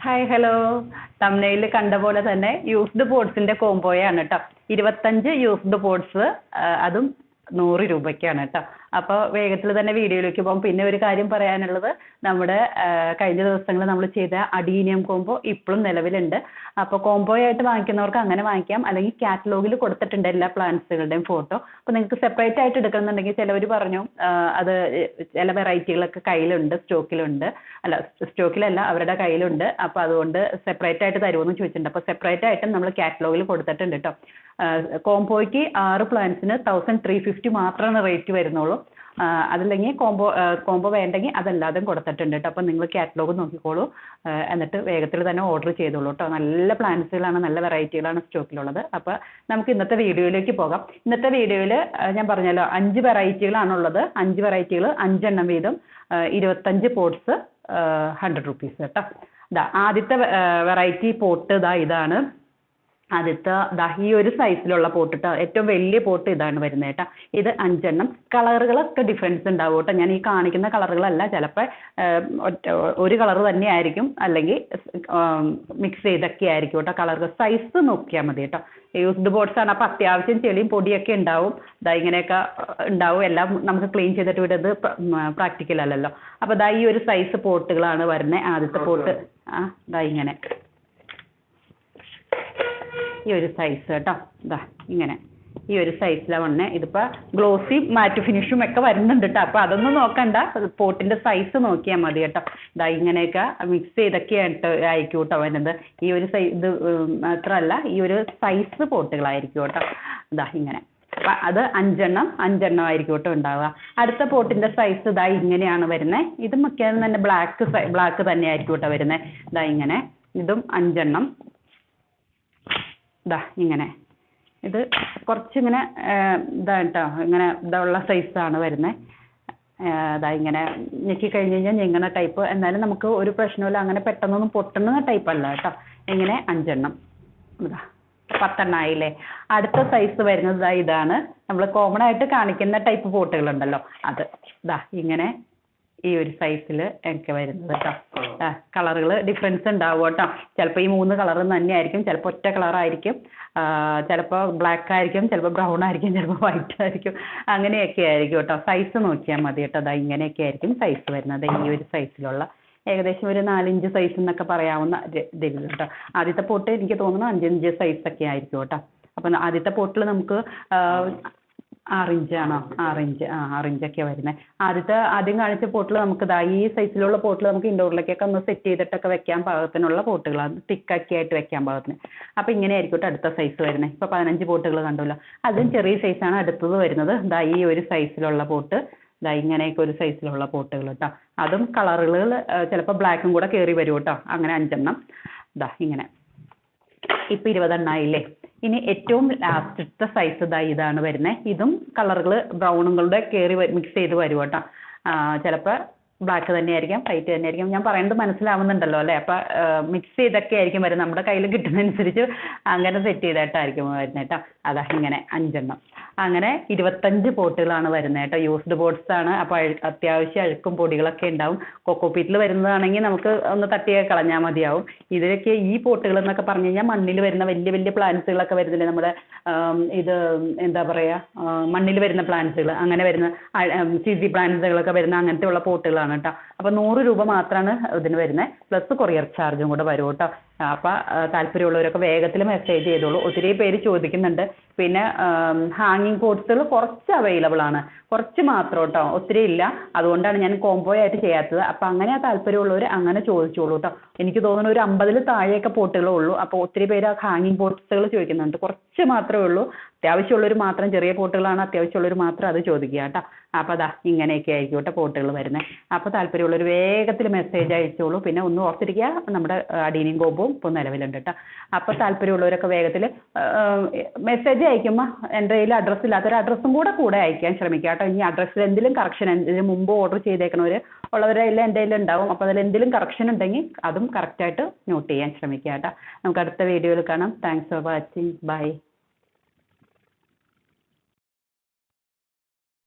Hi hello. തംബ്നെയിലിൽ കണ്ട പോലെ തന്നെ യൂസ്ഡ് പോട്ട്സിന്റെ കോംബോയാണ് കേട്ടോ. 25 യൂസ്ഡ് പോട്ട്സ്, അതും 100 രൂപയ്ക്കാണ് കേട്ടോ. അപ്പോൾ വേഗത്തിൽ തന്നെ വീഡിയോയിലേക്ക് പോകും. പിന്നെ ഒരു കാര്യം പറയാനുള്ളത്, നമ്മുടെ കഴിഞ്ഞ ദിവസങ്ങളിൽ നമ്മൾ ചെയ്ത അഡീനിയം കോംബോ ഇപ്പോഴും നിലവിലുണ്ട്. അപ്പോൾ കോംബോ ആയിട്ട് വാങ്ങിക്കുന്നവർക്ക് അങ്ങനെ വാങ്ങിക്കാം, അല്ലെങ്കിൽ കാറ്റലോഗിൽ കൊടുത്തിട്ടുണ്ട് എല്ലാ പ്ലാന്റ്സുകളുടെയും ഫോട്ടോ. അപ്പോൾ നിങ്ങൾക്ക് സെപ്പറേറ്റ് ആയിട്ട് എടുക്കണമെന്നുണ്ടെങ്കിൽ ചിലവർ പറഞ്ഞു അത് ചില വെറൈറ്റികളൊക്കെ കയ്യിലുണ്ട്, സ്റ്റോക്കിലുണ്ട്. അല്ല, സ്റ്റോക്കിലല്ല, അവരുടെ കയ്യിലുണ്ട്. അപ്പോൾ അതുകൊണ്ട് സെപ്പറേറ്റ് ആയിട്ട് തരുമെന്ന് ചോദിച്ചിട്ടുണ്ട്. അപ്പോൾ സെപ്പറേറ്റ് ആയിട്ട് നമ്മൾ കാറ്റലോഗിൽ കൊടുത്തിട്ടുണ്ട് കേട്ടോ. കോംബോയ്ക്ക് 6 പ്ലാന്റ്സിന് 1350 മാത്രമാണ് റേറ്റ് വരുന്നുള്ളൂ. അതല്ലെങ്കിൽ കോംബോ വേണ്ടെങ്കിൽ അതെല്ലാതും കൊടുത്തിട്ടുണ്ട് കേട്ടോ. അപ്പോൾ നിങ്ങൾ കാറ്റലോഗ് നോക്കിക്കോളൂ, എന്നിട്ട് വേഗത്തിൽ തന്നെ ഓർഡർ ചെയ്തോളൂ കേട്ടോ. നല്ല പ്ലാന്റ്സുകളാണ്, നല്ല വെറൈറ്റികളാണ് സ്റ്റോക്കിലുള്ളത്. അപ്പോൾ നമുക്ക് ഇന്നത്തെ വീഡിയോയിലേക്ക് പോകാം. ഇന്നത്തെ വീഡിയോയിൽ ഞാൻ പറഞ്ഞല്ലോ 5 വെറൈറ്റികളാണുള്ളത്. 5 വെറൈറ്റികൾ 5 എണ്ണം വീതം, 25 പോട്ട്സ്, 100 റുപ്പീസ് കേട്ടോ. ആദ്യത്തെ വെറൈറ്റി പോട്ട് ഇതാണ്. ആദ്യത്തെ ഈ ഒരു സൈസിലുള്ള പോട്ട് കേട്ടോ. ഏറ്റവും വലിയ പോട്ട് ഇതാണ് വരുന്നത് കേട്ടോ. ഇത് 5 എണ്ണം. കളറുകളൊക്കെ ഡിഫറൻസ് ഉണ്ടാവും കേട്ടോ. ഞാൻ ഈ കാണിക്കുന്ന കളറുകളല്ല, ചിലപ്പോൾ ഒരു കളർ തന്നെ ആയിരിക്കും, അല്ലെങ്കിൽ മിക്സ് ചെയ്തൊക്കെ ആയിരിക്കും കേട്ടോ. കളറുകൾ സൈസ് നോക്കിയാൽ മതി കേട്ടോ. യൂസ്ഡ് ബോട്ട്സ് ആണ്, അപ്പോൾ അത്യാവശ്യം ചെളിയും പൊടിയൊക്കെ ഉണ്ടാവും. ഇങ്ങനെയൊക്കെ ഉണ്ടാവും. എല്ലാം നമുക്ക് ക്ലീൻ ചെയ്തിട്ട് വിടുന്നത് പ്രാക്ടിക്കൽ അല്ലല്ലോ. അപ്പോൾ ഈ ഒരു സൈസ് പോട്ടുകളാണ് വരുന്നത്. ആദ്യത്തെ പോട്ട് ഇങ്ങനെ ഈ ഒരു സൈസ് കേട്ടോ. ഇങ്ങനെ ഈ ഒരു സൈസിലാണ് വന്നത്. ഇതിപ്പോൾ ഗ്ലോസി മാറ്റ് ഫിനിഷും ഒക്കെ വരുന്നുണ്ട് കേട്ടോ. അപ്പോൾ അതൊന്നും നോക്കണ്ട, പോട്ടിൻ്റെ സൈസ് നോക്കിയാൽ മതി കേട്ടോ. ഇങ്ങനെയൊക്കെ മിക്സ് ചെയ്തൊക്കെ ആയിരിക്കും കേട്ടോ വരുന്നത്. ഈ ഒരു ഇത് മാത്രമല്ല, ഈ ഒരു സൈസ് പോട്ടുകളായിരിക്കും കേട്ടോ. ഇങ്ങനെ അപ്പം അത് 5 എണ്ണം ആയിരിക്കും കേട്ടോ ഉണ്ടാവുക. അടുത്ത പോട്ടിൻ്റെ സൈസ് ഇങ്ങനെയാണ് വരുന്നത്. ഇത് മിക്കതും തന്നെ ബ്ലാക്ക് തന്നെ ആയിരിക്കും കേട്ടോ വരുന്നത്. ഇങ്ങനെ ഇതും 5 എണ്ണം. ഇങ്ങനെ ഇത് കുറച്ചിങ്ങനെ കേട്ടോ, ഇങ്ങനെ ഇതുള്ള സൈസാണ് വരുന്നത്. ഇങ്ങനെ ഞെക്കി കഴിഞ്ഞ് കഴിഞ്ഞാൽ ഞെങ്ങണ ടൈപ്പ്. എന്നാലും നമുക്ക് ഒരു പ്രശ്നമില്ല, അങ്ങനെ പെട്ടെന്നൊന്നും പൊട്ടുന്ന ടൈപ്പ് അല്ല കേട്ടോ. ഇങ്ങനെ 5 എണ്ണം. 10 എണ്ണം ആയില്ലേ. അടുത്ത സൈസ് വരുന്നത് ഇതാണ്. നമ്മൾ കോമൺ ആയിട്ട് കാണിക്കുന്ന ടൈപ്പ് പോട്ടുകളുണ്ടല്ലോ, അത് ഇങ്ങനെ ഈ ഒരു സൈസിൽ ഒക്കെ വരുന്നത് കേട്ടോ. കളറുകൾ ഡിഫറൻസ് ഉണ്ടാവും കേട്ടോ. ചിലപ്പോൾ ഈ 3 കളർ തന്നെ ആയിരിക്കും, ചിലപ്പോൾ ഒറ്റ കളറായിരിക്കും, ചിലപ്പോൾ ബ്ലാക്ക് ആയിരിക്കും, ചിലപ്പോൾ ബ്രൗൺ ആയിരിക്കും, ചിലപ്പോൾ വൈറ്റ് ആയിരിക്കും. അങ്ങനെയൊക്കെ ആയിരിക്കും കേട്ടോ. സൈസ് നോക്കിയാൽ മതി കേട്ടോ. ഇങ്ങനെയൊക്കെ ആയിരിക്കും സൈസ് വരുന്നത്. ഈ ഒരു സൈസിലുള്ള ഏകദേശം ഒരു 4-5 സൈസ് എന്നൊക്കെ പറയാവുന്ന ഇതിൽ കേട്ടോ. ആദ്യത്തെ പോട്ട് എനിക്ക് തോന്നുന്നു 5-5 സൈസൊക്കെ ആയിരിക്കും കേട്ടോ. അപ്പം ആദ്യത്തെ പോട്ടിൽ നമുക്ക് 6 ഇഞ്ചാണോ, 6 ഇഞ്ച്, 6 ഇഞ്ചൊക്കെ വരുന്നത്. ആദ്യം കാണിച്ച പോട്ടിൽ നമുക്ക് ഈ സൈസിലുള്ള പോട്ടിൽ നമുക്ക് ഇൻഡോറിലേക്കൊക്കെ ഒന്ന് സെറ്റ് ചെയ്തിട്ടൊക്കെ വെക്കാൻ പാകത്തിനുള്ള പോട്ടുകളാണ്, തിക്കൊക്കെ ആയിട്ട് വെക്കാൻ പാകത്തിന്. അപ്പോൾ ഇങ്ങനെ ആയിരിക്കും അടുത്ത സൈസ് വരുന്നത്. ഇപ്പോൾ 15 പോട്ടുകൾ കണ്ടല്ലോ, അതും ചെറിയ സൈസാണ് അടുത്തത് വരുന്നത്. ഈ ഒരു സൈസിലുള്ള പോട്ട്, ഇങ്ങനെയൊക്കെ ഒരു സൈസിലുള്ള പോട്ടുകൾ കേട്ടോ. അതും കളറുകൾ ചിലപ്പോൾ ബ്ലാക്കും കൂടെ കയറി വരും കേട്ടോ. അങ്ങനെ 5 എണ്ണം. ഇങ്ങനെ ഇപ്പം 20 എണ്ണം ആയില്ലേ. ഇനി ഏറ്റവും ലാസ്റ്റത്തെ സൈസ് ഇതാണ് വരുന്നത്. ഇതും കളറുകൾ ബ്രൗണുകളുടെ കയറി മിക്സ് ചെയ്ത് വരും കേട്ടോ. ചിലപ്പോൾ ബ്ലാക്ക് തന്നെയായിരിക്കാം, വൈറ്റ് തന്നെയായിരിക്കും. ഞാൻ പറയുന്നത് മനസ്സിലാവുന്നുണ്ടല്ലോ അല്ലേ. അപ്പോൾ മിക്സ് ചെയ്തൊക്കെ ആയിരിക്കും വരുന്നത്. നമ്മുടെ കയ്യിൽ കിട്ടുന്നതനുസരിച്ച് അങ്ങനെ സെറ്റ് ചെയ്തിട്ടായിരിക്കും വരുന്നത് കേട്ടോ. ഇങ്ങനെ 5 എണ്ണം. അങ്ങനെ 25 പോട്ടുകളാണ് വരുന്നത് കേട്ടോ. യൂസ്ഡ് പോട്ട്സ് ആണ്. അപ്പോൾ അത്യാവശ്യം അഴുക്കും പൊടികളൊക്കെ ഉണ്ടാവും. കൊക്കോപീറ്റിൽ വരുന്നതാണെങ്കിൽ നമുക്ക് ഒന്ന് തട്ടിയൊക്കെ കളഞ്ഞാൽ മതിയാവും. ഇതിലൊക്കെ ഈ പോട്ടുകൾ എന്നൊക്കെ പറഞ്ഞു കഴിഞ്ഞാൽ മണ്ണിൽ വരുന്ന വലിയ വലിയ പ്ലാന്റ്സുകളൊക്കെ വരുന്നില്ലേ, നമ്മുടെ ഇത് എന്താ പറയുക, മണ്ണിൽ വരുന്ന പ്ലാന്റ്സുകൾ, അങ്ങനെ വരുന്ന CC പ്ലാന്റ്സുകളൊക്കെ വരുന്ന അങ്ങനത്തെ ഉള്ള പോട്ടുകളാണ് കേട്ടോ. അപ്പോൾ 100 രൂപ മാത്രമാണ് ഇതിന് വരുന്നത്, പ്ലസ് കൊറിയർ ചാർജും കൂടെ വരും കേട്ടോ. അപ്പോൾ താല്പര്യമുള്ളവരൊക്കെ വേഗത്തിൽ മെസ്സേജ് ചെയ്തോളൂ. ഒത്തിരി പേര് ചോദിക്കുന്നുണ്ട്. പിന്നെ ഹാങ്ങിങ് പോട്ട്സുകൾ കുറച്ച് അവൈലബിൾ ആണ്, കുറച്ച് മാത്രം കേട്ടോ, ഒത്തിരി ഇല്ല. അതുകൊണ്ടാണ് ഞാൻ കോംബോ ആയിട്ട് ചെയ്യാത്തത്. അപ്പോൾ അങ്ങനെ താല്പര്യമുള്ളവർ അങ്ങനെ ചോദിച്ചോളൂ കേട്ടോ. എനിക്ക് തോന്നുന്നു ഒരു 50-ൽ താഴെയൊക്കെ പോട്ടുകളേ ഉള്ളൂ. അപ്പോൾ ഒത്തിരി പേര് ഹാങ്ങിങ് പോട്ട്സുകൾ ചോദിക്കുന്നുണ്ട്. കുറച്ച് മാത്രമേ ഉള്ളൂ. അത്യാവശ്യമുള്ളവർ മാത്രം, ചെറിയ പോട്ടുകളാണ്, അത്യാവശ്യമുള്ളവർ മാത്രം അത് ചോദിക്കുക കേട്ടോ. അപ്പോൾ ഇങ്ങനെയൊക്കെ ആയിരിക്കും കേട്ടോ പോട്ടുകൾ വരുന്നത്. അപ്പോൾ താല്പര്യമുള്ളവർ വേഗത്തിൽ മെസ്സേജ് അയച്ചോളൂ. പിന്നെ ഒന്ന് ഓർത്തിരിക്കുക, നമ്മുടെ അഡീനിയം കോംബോയും ഇപ്പോൾ നിലവിലുണ്ട് കേട്ടോ. അപ്പോൾ താല്പര്യമുള്ളവരൊക്കെ വേഗത്തിൽ മെസ്സേജ് അയക്കുമ്പോൾ എൻ്റെ കയ്യിൽ അഡ്രസ്സ് ഇല്ലാത്തൊരു അഡ്രസ്സും കൂടെ അയക്കാൻ ശ്രമിക്കുക കേട്ടോ. ഇനി അഡ്രസ്സിൽ എന്തെങ്കിലും കറക്ഷൻ, ഇതിന് മുമ്പ് ഓർഡർ ചെയ്തേക്കണവർ ഉള്ളവരെല്ലാം എൻ്റെ കയ്യിൽ ഉണ്ടാവും. അപ്പോൾ അതിൽ എന്തെങ്കിലും കറക്ഷൻ ഉണ്ടെങ്കിൽ അതും കറക്റ്റായിട്ട് നോട്ട് ചെയ്യാൻ ശ്രമിക്കുക കേട്ടോ. നമുക്ക് അടുത്ത വീഡിയോയിൽ കാണാം. Thanks for watching. ബൈ.